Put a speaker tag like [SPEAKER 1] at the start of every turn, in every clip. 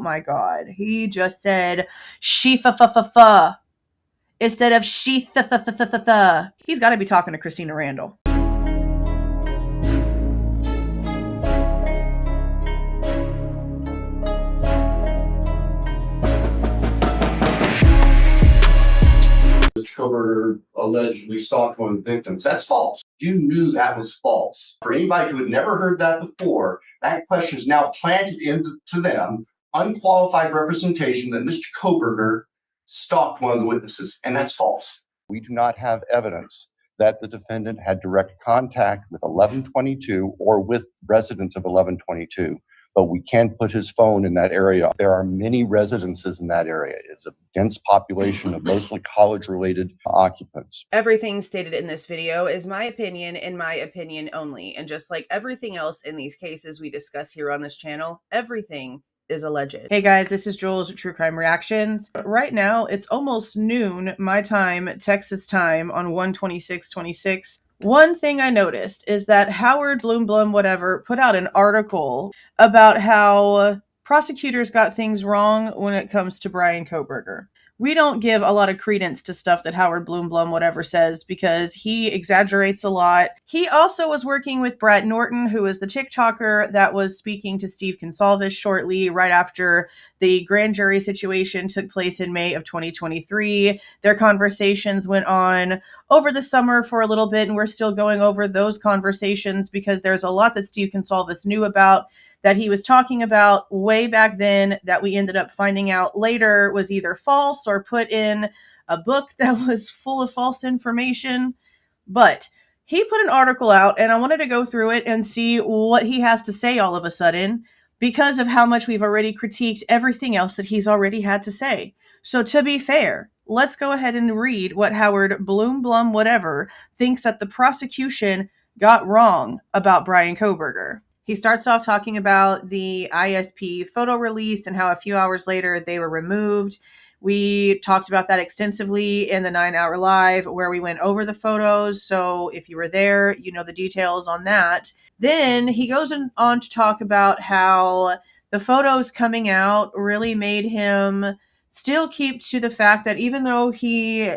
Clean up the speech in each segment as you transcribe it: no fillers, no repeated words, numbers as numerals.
[SPEAKER 1] my God. He just said she-fa-fa-fa-fa instead of she-th-th-th-th-th. He's got to be talking to Christina Randall.
[SPEAKER 2] Kohberger allegedly stalked one of the victims. That's false. You knew that was false. For anybody who had never heard that before, that question is now planted into them, unqualified representation that Mr. Kohberger stalked one of the witnesses, and that's false. We do not have evidence that the defendant had direct contact with 1122 or with residents of 1122. But we can put his phone in that area. There are many residences in that area. It's a dense population of mostly college-related occupants.
[SPEAKER 1] Everything stated in this video is my opinion and my opinion only. And just like everything else in these cases we discuss here on this channel, everything is alleged. Hey guys, this is Jules with True Crime Reactions. Right now, it's almost noon, my time, Texas time, on 1/26/26. One thing I noticed is that Howard Blum, whatever, put out an article about how prosecutors got things wrong when it comes to Bryan Kohberger. We don't give a lot of credence to stuff that Howard Blum, whatever, says because he exaggerates a lot. He also was working with Brett Norton, who is the TikToker that was speaking to Steve Goncalves shortly right after the grand jury situation took place in May of 2023. Their conversations went on over the summer for a little bit, and we're still going over those conversations because there's a lot that Steve Goncalves knew about that he was talking about way back then that we ended up finding out later was either false or put in a book that was full of false information. But he put an article out, and I wanted to go through it and see what he has to say all of a sudden because of how much we've already critiqued everything else that he's already had to say. So to be fair, let's go ahead and read what Howard Blum, whatever, thinks that the prosecution got wrong about Bryan Kohberger. He starts off talking about the ISP photo release and how a few hours later they were removed. We talked about that extensively in the 9-hour live where we went over the photos. So if you were there, you know the details on that. Then he goes on to talk about how the photos coming out really made him still keep to the fact that even though he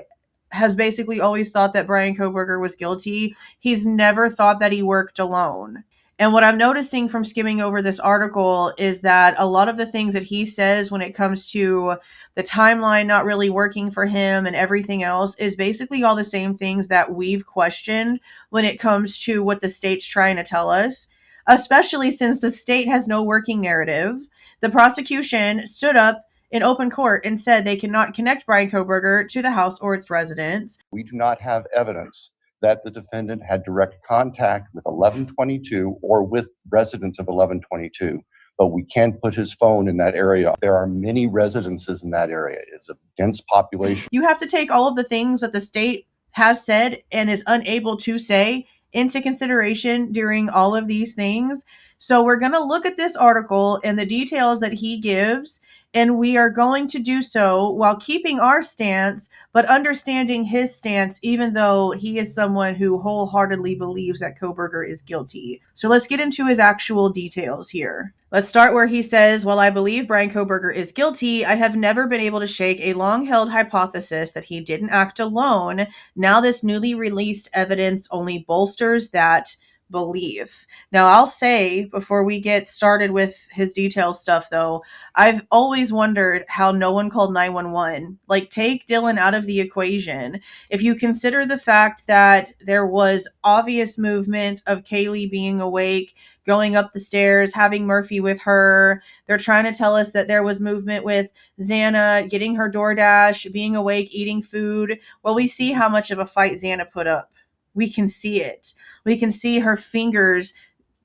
[SPEAKER 1] has basically always thought that Bryan Kohberger was guilty, he's never thought that he worked alone. And what I'm noticing from skimming over this article is that a lot of the things that he says when it comes to the timeline not really working for him and everything else is basically all the same things that we've questioned when it comes to what the state's trying to tell us, especially since the state has no working narrative. The prosecution stood up in open court and said they cannot connect Bryan Kohberger to the house or its residents.
[SPEAKER 2] We do not have evidence that the defendant had direct contact with 1122 or with residents of 1122, but we can put his phone in that area. There are many residences in that area. It's a dense population.
[SPEAKER 1] You have to take all of the things that the state has said and is unable to say into consideration during all of these things. So we're going to look at this article and the details that he gives, and we are going to do so while keeping our stance, but understanding his stance, even though he is someone who wholeheartedly believes that Kohberger is guilty. So let's get into his actual details here. Let's start where he says, while I believe Bryan Kohberger is guilty, I have never been able to shake a long-held hypothesis that he didn't act alone. Now this newly released evidence only bolsters that belief. Now, I'll say before we get started with his detail stuff, though, I've always wondered how no one called 911. Like, take Dylan out of the equation. If you consider the fact that there was obvious movement of Kaylee being awake, going up the stairs, having Murphy with her, they're trying to tell us that there was movement with Xana getting her DoorDash, being awake, eating food. Well, we see how much of a fight Xana put up. We can see it. We can see her fingers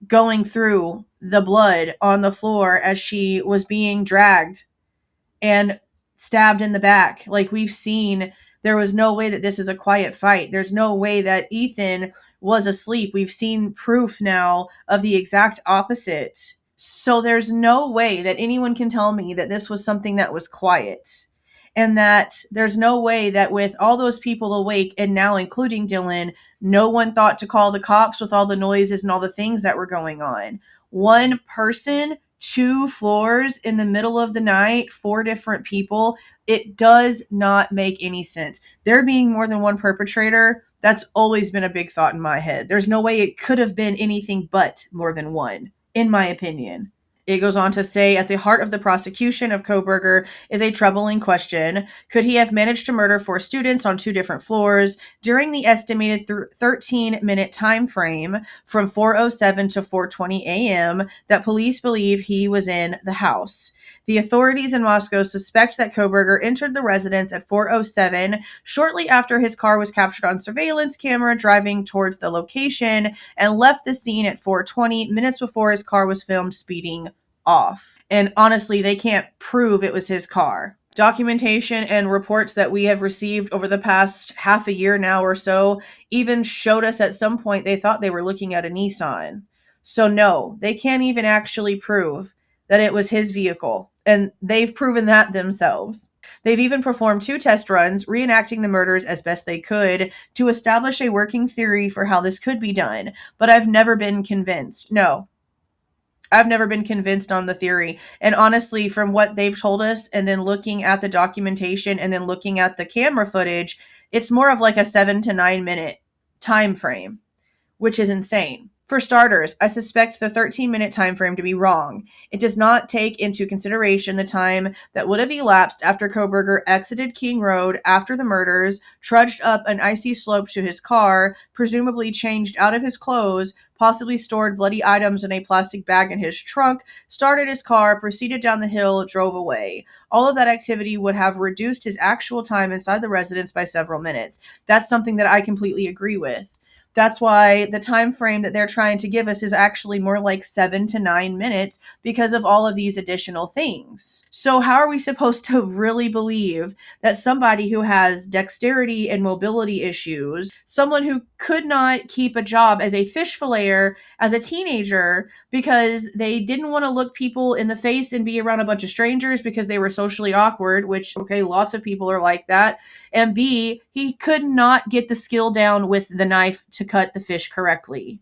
[SPEAKER 1] going through the blood on the floor as she was being dragged and stabbed in the back. Like, we've seen, there was no way that this is a quiet fight. There's no way that Ethan was asleep. We've seen proof now of the exact opposite. So there's no way that anyone can tell me that this was something that was quiet. And that there's no way that with all those people awake, and now including Dylan, no one thought to call the cops with all the noises and all the things that were going on. One person 2 floors in the middle of the night, 4 different people. It does not make any sense. There being more than one perpetrator, that's always been a big thought in my head. There's no way it could have been anything but more than one, in my opinion. It goes on to say, at the heart of the prosecution of Kohberger is a troubling question. Could he have managed to murder 4 students on 2 different floors during the estimated 13-minute time frame from 4:07 to 4:20 a.m. that police believe he was in the house? The authorities in Moscow suspect that Kohberger entered the residence at 4:07, shortly after his car was captured on surveillance camera driving towards the location, and left the scene at 4:20, minutes before his car was filmed speeding off. And honestly, they can't prove it was his car. Documentation and reports that we have received over the past half a year now or so even showed us at some point they thought they were looking at a Nissan. So no, they can't even actually prove that it was his vehicle. And they've proven that themselves. They've even performed 2 test runs, reenacting the murders as best they could to establish a working theory for how this could be done. But I've never been convinced. No, I've never been convinced on the theory. And honestly, from what they've told us, and then looking at the documentation and then looking at the camera footage, it's more of like a 7 to 9 minute time frame, which is insane. For starters, I suspect the 13-minute time frame to be wrong. It does not take into consideration the time that would have elapsed after Kohberger exited King Road after the murders, trudged up an icy slope to his car, presumably changed out of his clothes, possibly stored bloody items in a plastic bag in his trunk, started his car, proceeded down the hill, drove away. All of that activity would have reduced his actual time inside the residence by several minutes. That's something that I completely agree with. That's why the time frame that they're trying to give us is actually more like 7 to 9 minutes because of all of these additional things. So how are we supposed to really believe that somebody who has dexterity and mobility issues, someone who could not keep a job as a fish filleter as a teenager because they didn't want to look people in the face and be around a bunch of strangers because they were socially awkward, which, okay, lots of people are like that, and B, he could not get the skill down with the knife to cut the fish correctly.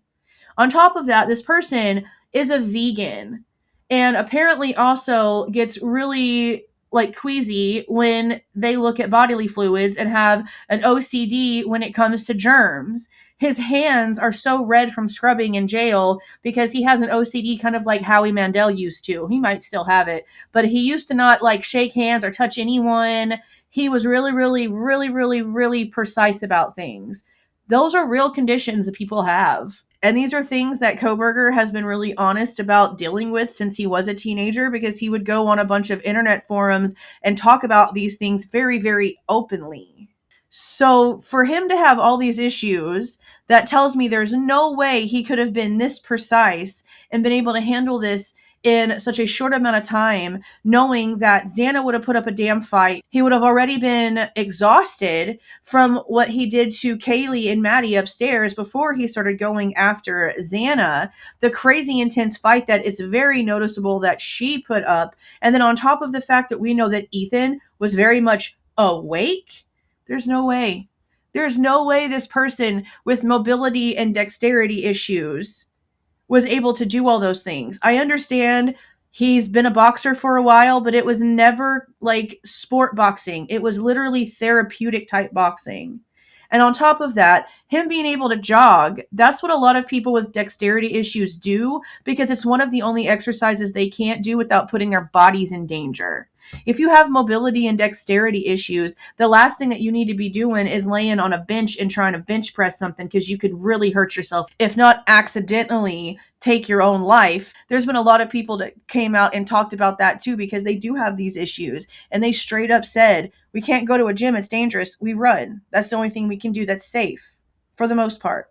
[SPEAKER 1] On top of that, this person is a vegan and apparently also gets really like queasy when they look at bodily fluids and have an OCD when it comes to germs. His hands are so red from scrubbing in jail because he has an OCD kind of like Howie Mandel used to. He might still have it, but he used to not like shake hands or touch anyone. He was really precise about things. Those are real conditions that people have. And these are things that Kohberger has been really honest about dealing with since he was a teenager, because he would go on a bunch of internet forums and talk about these things very openly. So for him to have all these issues, that tells me there's no way he could have been this precise and been able to handle this in such a short amount of time, knowing that Xana would have put up a damn fight. He would have already been exhausted from what he did to Kaylee and Maddie upstairs before he started going after Xana. The crazy intense fight that it's very noticeable that she put up. And then on top of the fact that we know that Ethan was very much awake, there's no way. There's no way this person with mobility and dexterity issues was able to do all those things. I understand he's been a boxer for a while, but it was never like sport boxing. It was literally therapeutic type boxing. And on top of that, him being able to jog, that's what a lot of people with dexterity issues do, because it's one of the only exercises they can't do without putting their bodies in danger. If you have mobility and dexterity issues, the last thing that you need to be doing is laying on a bench and trying to bench press something, because you could really hurt yourself, if not accidentally take your own life. There's been a lot of people that came out and talked about that too, because they do have these issues, and they straight up said, we can't go to a gym, it's dangerous, we run. That's the only thing we can do that's safe for the most part.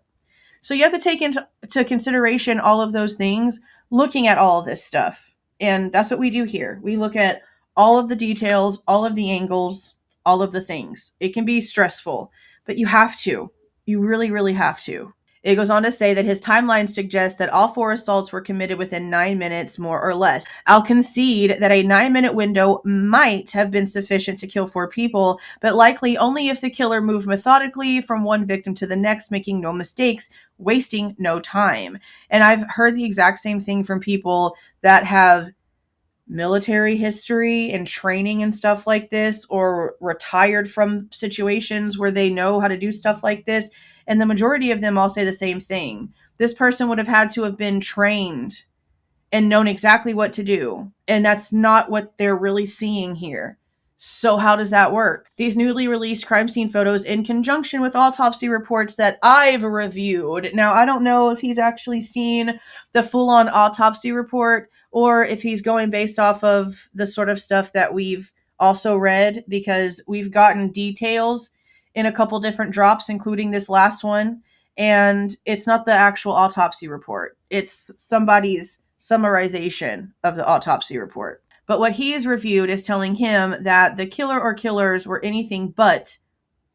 [SPEAKER 1] So you have to take into consideration all of those things, looking at all of this stuff. And that's what we do here. We look at all of the details, all of the angles, all of the things. It can be stressful, but you have to. You really have to. It goes on to say that his timeline suggests that all 4 assaults were committed within 9 minutes, more or less. I'll concede that a 9-minute window might have been sufficient to kill 4 people, but likely only if the killer moved methodically from one victim to the next, making no mistakes, wasting no time. And I've heard the exact same thing from people that have military history and training and stuff like this, or retired from situations where they know how to do stuff like this. And the majority of them all say the same thing. This person would have had to have been trained and known exactly what to do. And that's not what they're really seeing here. So how does that work? These newly released crime scene photos in conjunction with autopsy reports that I've reviewed. Now, I don't know if he's actually seen the full-on autopsy report or if he's going based off of the sort of stuff that we've also read, because we've gotten details in a couple different drops, including this last one. And it's not the actual autopsy report. It's somebody's summarization of the autopsy report. But what he has reviewed is telling him that the killer or killers were anything but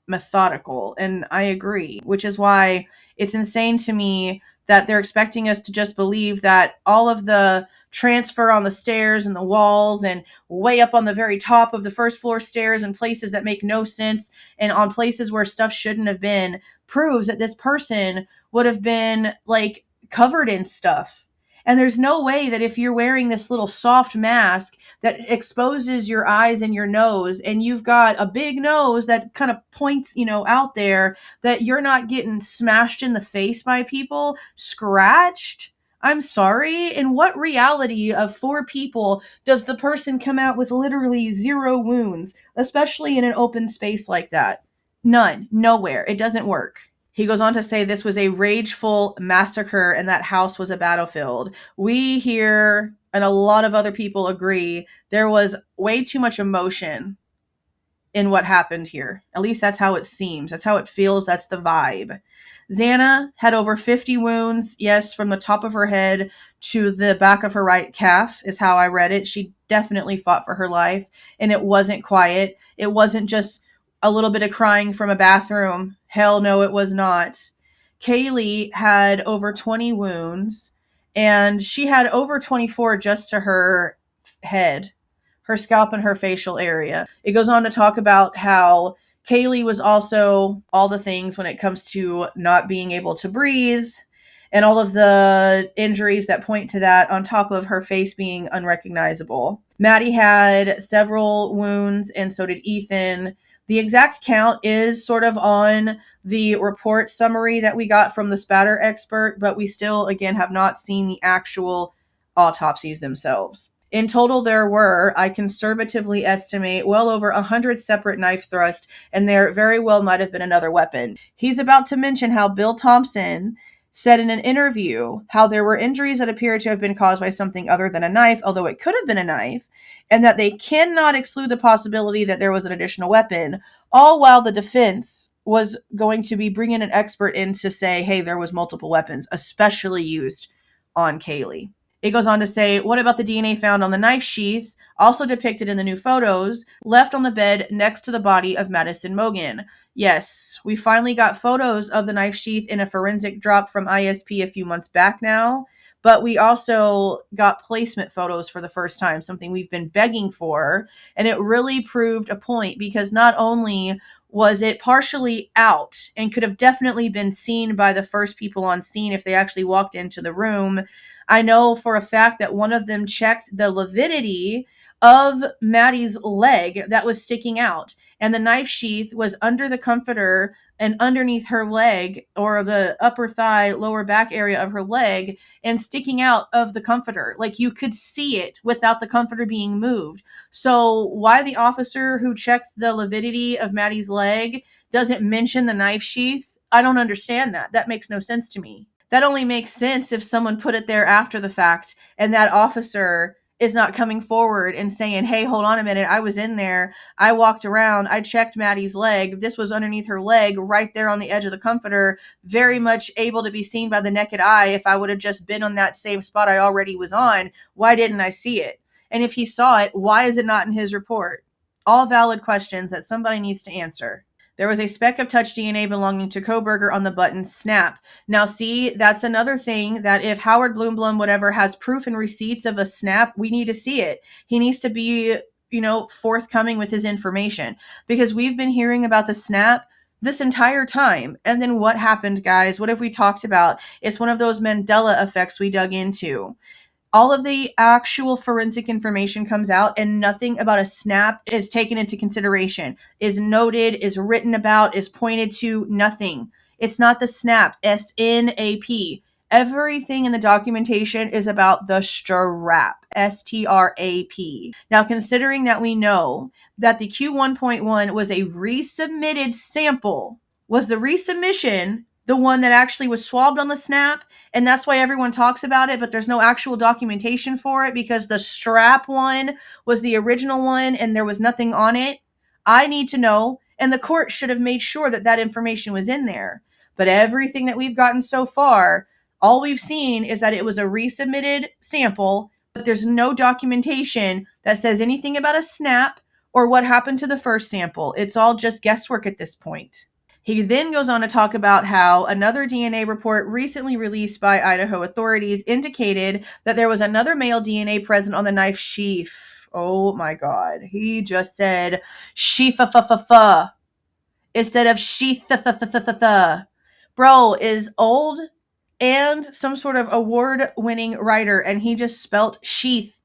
[SPEAKER 1] methodical. And I agree, which is why it's insane to me that they're expecting us to just believe that all of the transfer on the stairs and the walls and way up on the very top of the first floor stairs and places that make no sense and on places where stuff shouldn't have been proves that this person would have been like covered in stuff. And there's no way that if you're wearing this little soft mask that exposes your eyes and your nose, and you've got a big nose that kind of points, out there, that you're not getting smashed in the face by people, scratched. I'm sorry. In what reality of 4 people does the person come out with literally 0 wounds, especially in an open space like that? None. Nowhere. It doesn't work. He goes on to say this was a rageful massacre and that house was a battlefield. We here, and a lot of other people agree, there was way too much emotion in what happened here. At least that's how it seems. That's how it feels. That's the vibe. Xana had over 50 wounds. Yes, from the top of her head to the back of her right calf is how I read it. She definitely fought for her life, and it wasn't quiet. It wasn't just a little bit of crying from a bathroom. Hell no, it was not. Kaylee had over 20 wounds, and she had over 24 just to her head, her scalp, and her facial area. It goes on to talk about how Kaylee was also all the things when it comes to not being able to breathe and all of the injuries that point to that, on top of her face being unrecognizable. Maddie had several wounds, and so did Ethan. The exact count is sort of on the report summary that we got from the spatter expert, but we still, again, have not seen the actual autopsies themselves. In total, there were, I conservatively estimate, well over 100 separate knife thrusts, and there very well might have been another weapon. He's about to mention how Bill Thompson said in an interview how there were injuries that appeared to have been caused by something other than a knife, although it could have been a knife, and that they cannot exclude the possibility that there was an additional weapon, all while the defense was going to be bringing an expert in to say, hey, there was multiple weapons, especially used on Kaylee. It goes on to say, what about the DNA found on the knife sheath, also depicted in the new photos, left on the bed next to the body of Maddie Mogen? Yes, we finally got photos of the knife sheath in a forensic drop from ISP a few months back now, but we also got placement photos for the first time, something we've been begging for, and it really proved a point, because not only was it partially out and could have definitely been seen by the first people on scene if they actually walked into the room, I know for a fact that one of them checked the lividity of Maddie's leg that was sticking out, and the knife sheath was under the comforter and underneath her leg, or the upper thigh, lower back area of her leg, and sticking out of the comforter. Like, you could see it without the comforter being moved. So why the officer who checked the lividity of Maddie's leg doesn't mention the knife sheath, I don't understand that. That makes no sense to me. That only makes sense if someone put it there after the fact and that officer is not coming forward and saying, hey, hold on a minute, I was in there, I walked around, I checked Maddie's leg, this was underneath her leg, right there on the edge of the comforter, very much able to be seen by the naked eye. If I would have just been on that same spot I already was on, why didn't I see it? And if he saw it, why is it not in his report? All valid questions that somebody needs to answer. There was a speck of touch DNA belonging to Kohberger on the button snap. Now, see, that's another thing that if Howard Blum, whatever, has proof and receipts of a snap, we need to see it. He needs to be, forthcoming with his information, because we've been hearing about the snap this entire time. And then what happened, guys? What have we talked about? It's one of those Mandela effects we dug into. all of the actual forensic information comes out and nothing about a snap is taken into consideration, is noted, is written about, is pointed to, nothing. It's not the snap, S-N-A-P. Everything in the documentation is about the strap, S-T-R-A-P. Now, considering that we know that the Q1.1 was a resubmitted sample, was the resubmission the one that actually was swabbed on the snap? And that's why everyone talks about it, but there's no actual documentation for it because the strap one was the original one and there was nothing on it. I need to know, and the court should have made sure that that information was in there. But everything that we've gotten so far, all we've seen is that it was a resubmitted sample, but there's no documentation that says anything about a snap or what happened to the first sample. It's all just guesswork at this point. He then goes on to talk about how another DNA report recently released by Idaho authorities indicated that there was another male DNA present on the knife sheath. Oh my God. He just said sheath instead of sheath. Bro is old and some sort of award-winning writer, and he just spelt sheath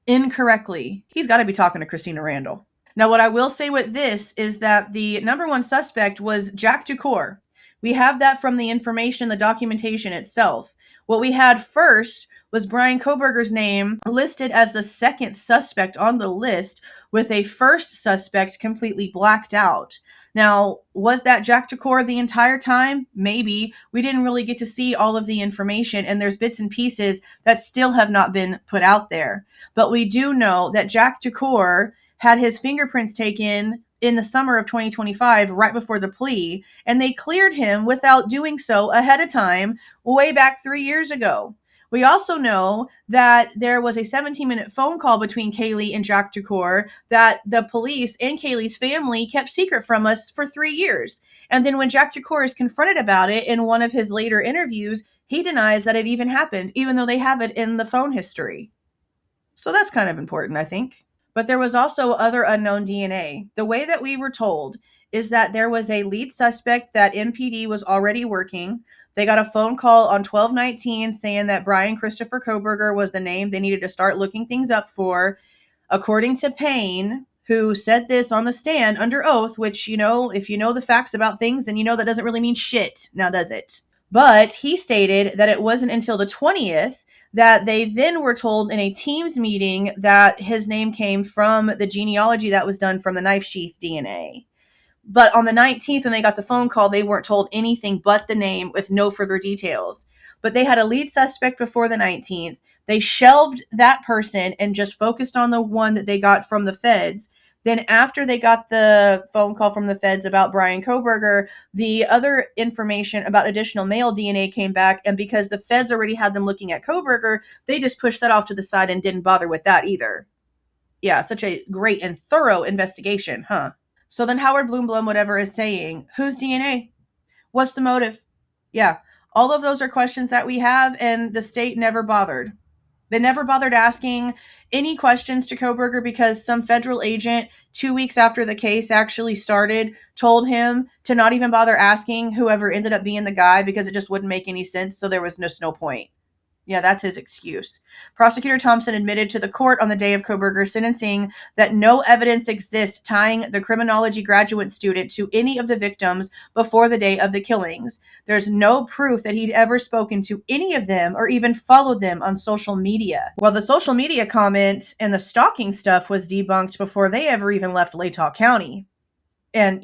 [SPEAKER 1] incorrectly. He's got to be talking to Christina Randall. Now, what I will say with this is that the number one suspect was Jack Ducour. We have that from the information, the documentation itself. What we had first was Bryan Kohberger's name listed as the second suspect on the list, with a first suspect completely blacked out. Now, was that Jack Ducour the entire time? Maybe. We didn't really get to see all of the information, and there's bits and pieces that still have not been put out there. But we do know that Jack Ducour had his fingerprints taken in the summer of 2025, right before the plea, and they cleared him without doing so ahead of time way back 3 years ago. We also know that there was a 17-minute phone call between Kaylee and Jack Ducour that the police and Kaylee's family kept secret from us for 3 years. And then when Jack Ducour is confronted about it in one of his later interviews, he denies that it even happened, even though they have it in the phone history. So that's kind of important, I think. But there was also other unknown DNA. The way that we were told is that there was a lead suspect that MPD was already working. They got a phone call on 12/19 saying that Bryan Christopher Kohberger was the name they needed to start looking things up for. According to Payne, who said this on the stand under oath, which, if you know the facts about things, then you know that doesn't really mean shit, now does it? But he stated that it wasn't until the 20th that they then were told in a Teams meeting that his name came from the genealogy that was done from the knife sheath DNA. But on the 19th, when they got the phone call, they weren't told anything but the name with no further details. But they had a lead suspect before the 19th. They shelved that person and just focused on the one that they got from the feds. Then after they got the phone call from the feds about Bryan Kohberger, the other information about additional male DNA came back. And because the feds already had them looking at Kohberger, they just pushed that off to the side and didn't bother with that either. Yeah, such a great and thorough investigation, huh? So then Howard Blum, whatever, is saying, whose DNA? What's the motive? Yeah, all of those are questions that we have, and the state never bothered. They never bothered asking any questions to Kohberger because some federal agent 2 weeks after the case actually started told him to not even bother asking whoever ended up being the guy because it just wouldn't make any sense, so there was just no point. Yeah, that's his excuse. Prosecutor Thompson admitted to the court on the day of Kohberger's sentencing that no evidence exists tying the criminology graduate student to any of the victims before the day of the killings. There's no proof that he'd ever spoken to any of them or even followed them on social media. Well, the social media comment and the stalking stuff was debunked before they ever even left Latah County. And,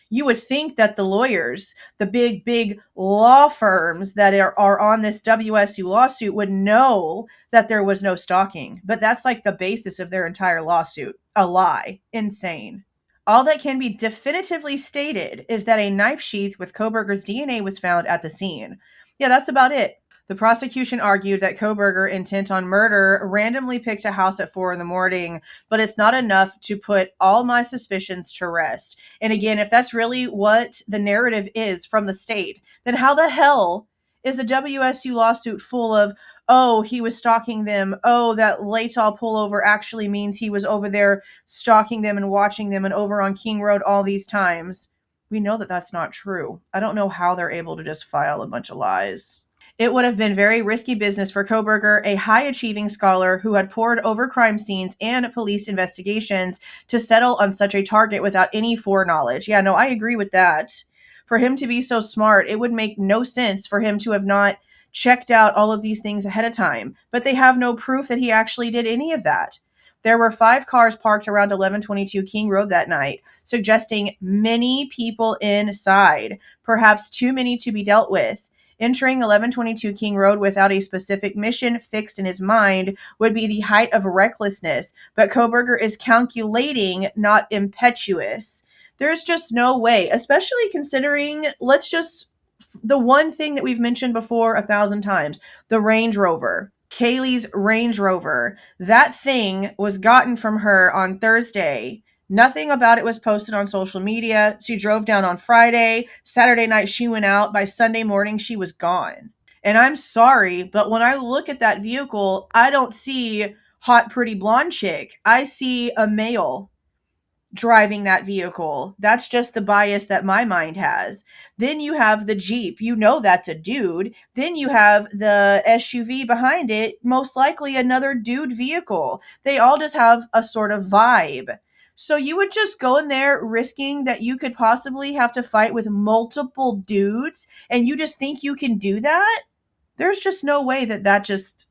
[SPEAKER 1] you would think that the lawyers, the big law firms that are on this WSU lawsuit would know that there was no stalking. But that's like the basis of their entire lawsuit. A lie. Insane. All that can be definitively stated is that a knife sheath with Kohberger's DNA was found at the scene. Yeah, that's about it. The prosecution argued that Kohberger, intent on murder, randomly picked a house at 4 a.m, but it's not enough to put all my suspicions to rest. And again, if that's really what the narrative is from the state, then how the hell is the WSU lawsuit full of, oh, he was stalking them, oh, that Latah pullover actually means he was over there stalking them and watching them and over on King Road all these times? We know that that's not true. I don't know how they're able to just file a bunch of lies. It would have been very risky business for Kohberger, a high-achieving scholar who had pored over crime scenes and police investigations, to settle on such a target without any foreknowledge. Yeah, no, I agree with that. For him to be so smart, it would make no sense for him to have not checked out all of these things ahead of time. But they have no proof that he actually did any of that. There were 5 cars parked around 1122 King Road that night, suggesting many people inside, perhaps too many to be dealt with. Entering 1122 King Road without a specific mission fixed in his mind would be the height of recklessness, but Kohberger is calculating, not impetuous. There's just no way, especially considering, the one thing that we've mentioned before 1,000 times, the Range Rover. Kaylee's Range Rover. That thing was gotten from her on Thursday. Nothing about it was posted on social media. She drove down on Friday. Saturday night, she went out. By Sunday morning, she was gone. And I'm sorry, but when I look at that vehicle, I don't see hot, pretty blonde chick. I see a male driving that vehicle. That's just the bias that my mind has. Then you have the Jeep. You know that's a dude. Then you have the SUV behind it, most likely another dude vehicle. They all just have a sort of vibe. So you would just go in there risking that you could possibly have to fight with multiple dudes, and you just think you can do that? There's just no way there's just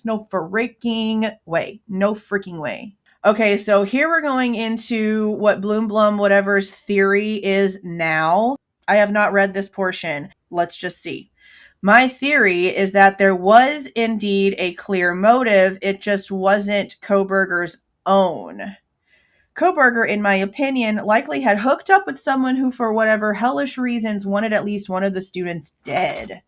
[SPEAKER 1] no freaking way. No freaking way. Okay, so here we're going into what Blum whatever's theory is now. I have not read this portion. Let's just see. My theory is that there was indeed a clear motive. It just wasn't Kohberger's own. Kohberger, in my opinion, likely had hooked up with someone who, for whatever hellish reasons, wanted at least one of the students dead.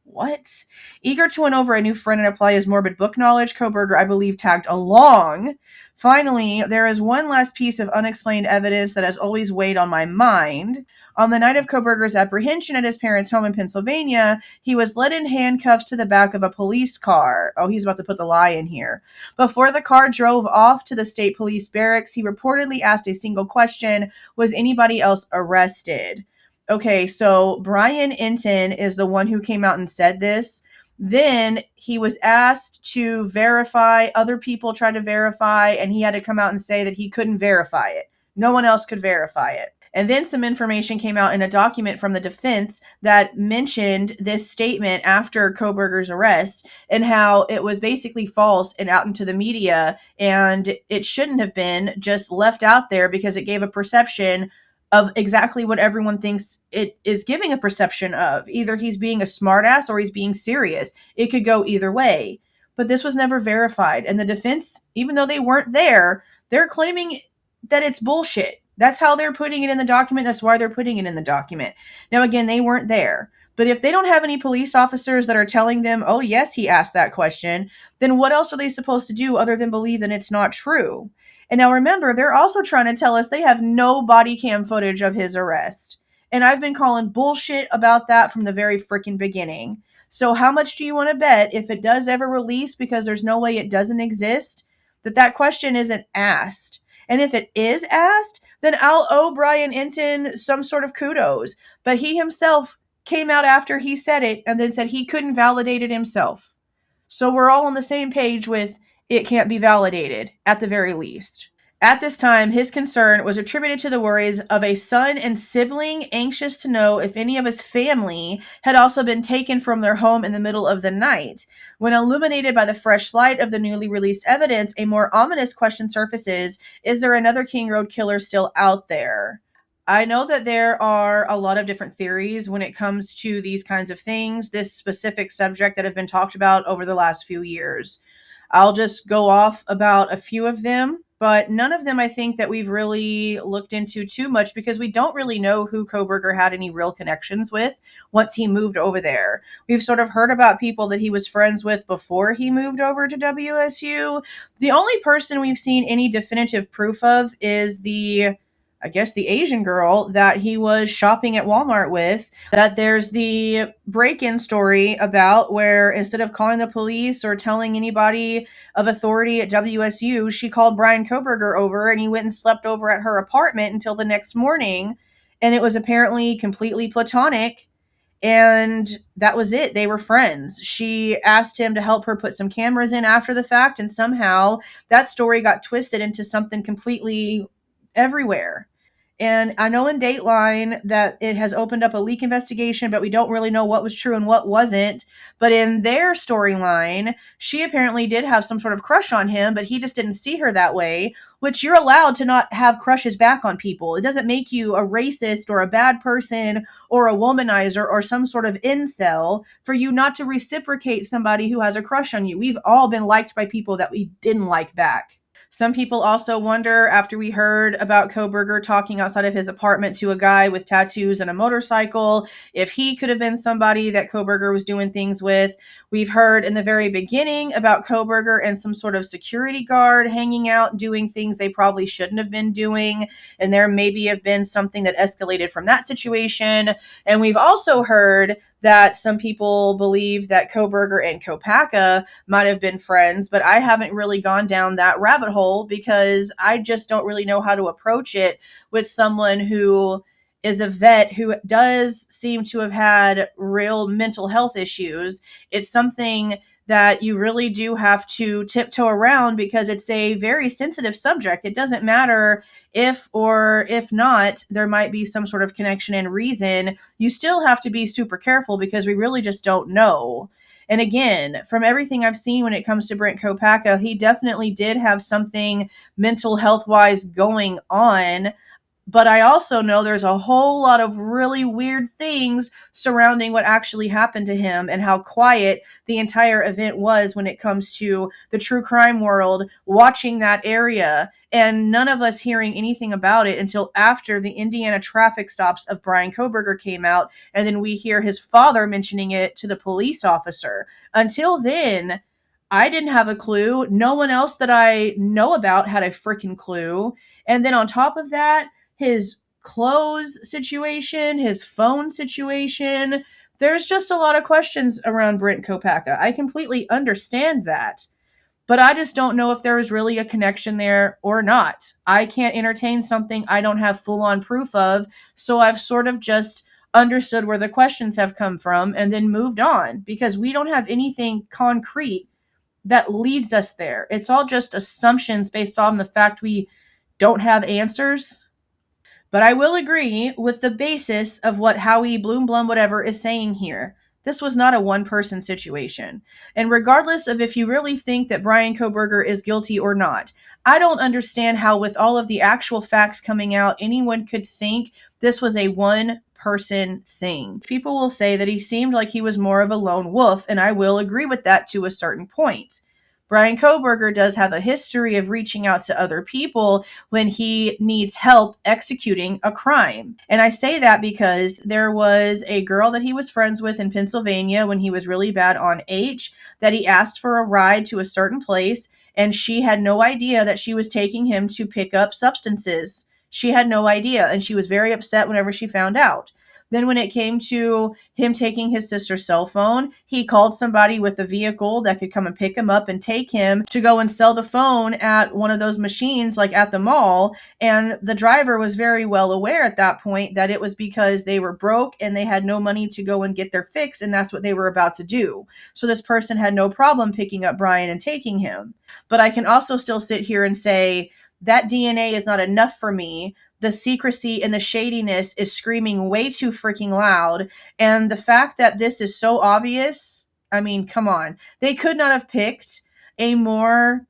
[SPEAKER 1] What? Eager to win over a new friend and apply his morbid book knowledge, Kohberger, I believe, tagged along. Finally, there is one last piece of unexplained evidence that has always weighed on my mind. On the night of Kohberger's apprehension at his parents' home in Pennsylvania, he was led in handcuffs to the back of a police car. Oh, he's about to put the lie in here. Before the car drove off to the state police barracks, he reportedly asked a single question: was anybody else arrested? Okay, so Bryan Kohberger is the one who came out and said this. Then he was asked to verify. Other people tried to verify, and he had to come out and say that he couldn't verify it. No one else could verify it. And then some information came out in a document from the defense that mentioned this statement after Kohberger's arrest and how it was basically false and out into the media, and it shouldn't have been, just left out there because it gave a perception of exactly what everyone thinks it is giving a perception of. Either he's being a smartass or he's being serious. It could go either way. But this was never verified. And the defense, even though they weren't there, they're claiming that it's bullshit. That's how they're putting it in the document. That's why they're putting it in the document. Now, again, they weren't there. But if they don't have any police officers that are telling them, oh, yes, he asked that question, then what else are they supposed to do other than believe that it's not true? And now remember, they're also trying to tell us they have no body cam footage of his arrest. And I've been calling bullshit about that from the very freaking beginning. So how much do you want to bet if it does ever release, because there's no way it doesn't exist, that question isn't asked? And if it is asked, then I'll owe Bryan Kohberger some sort of kudos. But he himself came out after he said it and then said he couldn't validate it himself. So we're all on the same page with it can't be validated, at the very least. At this time, his concern was attributed to the worries of a son and sibling anxious to know if any of his family had also been taken from their home in the middle of the night. When illuminated by the fresh light of the newly released evidence, a more ominous question surfaces: is there another King Road killer still out there? I know that there are a lot of different theories when it comes to these kinds of things, this specific subject that have been talked about over the last few years. I'll just go off about a few of them, but none of them I think that we've really looked into too much, because we don't really know who Kohberger had any real connections with once he moved over there. We've sort of heard about people that he was friends with before he moved over to WSU. The only person we've seen any definitive proof of is the Asian girl that he was shopping at Walmart with, that there's the break-in story about, where instead of calling the police or telling anybody of authority at WSU, she called Bryan Kohberger over, and he went and slept over at her apartment until the next morning. And it was apparently completely platonic. And that was it. They were friends. She asked him to help her put some cameras in after the fact, and somehow that story got twisted into something completely everywhere. And I know in Dateline that it has opened up a leak investigation, but we don't really know what was true and what wasn't. But in their storyline, she apparently did have some sort of crush on him, but he just didn't see her that way, which you're allowed to not have crushes back on people. It doesn't make you a racist or a bad person or a womanizer or some sort of incel for you not to reciprocate somebody who has a crush on you. We've all been liked by people that we didn't like back. Some people also wonder, after we heard about Kohberger talking outside of his apartment to a guy with tattoos and a motorcycle, if he could have been somebody that Kohberger was doing things with. We've heard in the very beginning about Kohberger and some sort of security guard hanging out, doing things they probably shouldn't have been doing. And there maybe have been something that escalated from that situation. And we've also heard that some people believe that Kohberger and Kopacka might have been friends, but I haven't really gone down that rabbit hole because I just don't really know how to approach it with someone who is a vet who does seem to have had real mental health issues. It's something that you really do have to tiptoe around because it's a very sensitive subject. It doesn't matter if or if not there might be some sort of connection and reason. You still have to be super careful because we really just don't know. And again, from everything I've seen when it comes to Brent Kopacka, he definitely did have something mental health wise going on. But I also know there's a whole lot of really weird things surrounding what actually happened to him and how quiet the entire event was when it comes to the true crime world, watching that area, and none of us hearing anything about it until after the Indiana traffic stops of Bryan Kohberger came out, and then we hear his father mentioning it to the police officer. Until then, I didn't have a clue. No one else that I know about had a freaking clue. And then on top of that, his clothes situation, his phone situation. There's just a lot of questions around Brent Kopacka. I completely understand that, but I just don't know if there is really a connection there or not. I can't entertain something I don't have full on proof of, so I've sort of just understood where the questions have come from and then moved on because we don't have anything concrete that leads us there. It's all just assumptions based on the fact we don't have answers. But I will agree with the basis of what Howie Blum whatever is saying here. This was not a one person situation. And regardless of if you really think that Bryan Kohberger is guilty or not, I don't understand how, with all of the actual facts coming out, anyone could think this was a one person thing. People will say that he seemed like he was more of a lone wolf, and I will agree with that to a certain point. Bryan Kohberger does have a history of reaching out to other people when he needs help executing a crime. And I say that because there was a girl that he was friends with in Pennsylvania when he was really bad on H that he asked for a ride to a certain place, and she had no idea that she was taking him to pick up substances. She had no idea, and she was very upset whenever she found out. Then when it came to him taking his sister's cell phone, he called somebody with a vehicle that could come and pick him up and take him to go and sell the phone at one of those machines like at the mall. And the driver was very well aware at that point that it was because they were broke and they had no money to go and get their fix, and that's what they were about to do. So this person had no problem picking up Bryan and taking him. But I can also still sit here and say that DNA is not enough for me. The secrecy and the shadiness is screaming way too freaking loud. And the fact that this is so obvious, I mean, come on. They could not have picked a more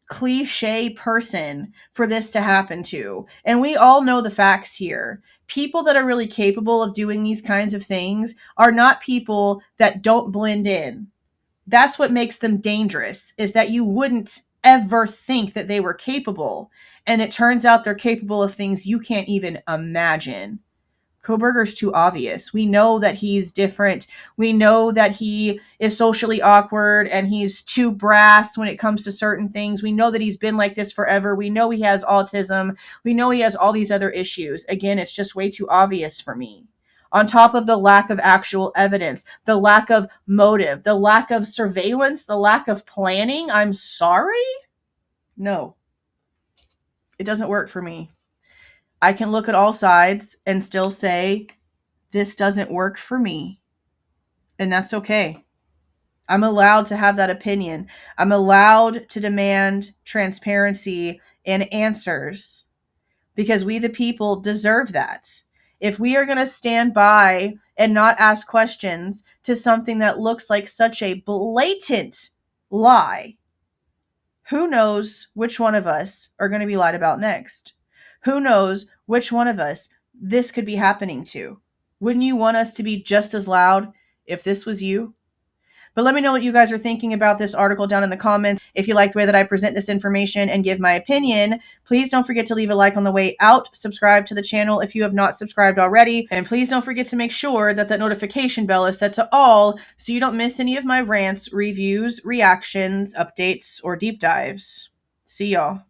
[SPEAKER 1] cliche person for this to happen to. And we all know the facts here. People that are really capable of doing these kinds of things are not people that don't blend in. That's what makes them dangerous, is that you wouldn't ever think that they were capable. And it turns out they're capable of things you can't even imagine. Kohberger's too obvious. We know that he's different. We know that he is socially awkward and he's too brass when it comes to certain things. We know that he's been like this forever. We know he has autism. We know he has all these other issues. Again, it's just way too obvious for me. On top of the lack of actual evidence, the lack of motive, the lack of surveillance, the lack of planning, I'm sorry? No, it doesn't work for me. I can look at all sides and still say, this doesn't work for me. And that's okay. I'm allowed to have that opinion. I'm allowed to demand transparency and answers because we, the people, deserve that. If we are going to stand by and not ask questions to something that looks like such a blatant lie, who knows which one of us are going to be lied about next? Who knows which one of us this could be happening to? Wouldn't you want us to be just as loud if this was you? But let me know what you guys are thinking about this article down in the comments. If you like the way that I present this information and give my opinion, please don't forget to leave a like on the way out. Subscribe to the channel if you have not subscribed already. And please don't forget to make sure that that notification bell is set to all so you don't miss any of my rants, reviews, reactions, updates, or deep dives. See y'all.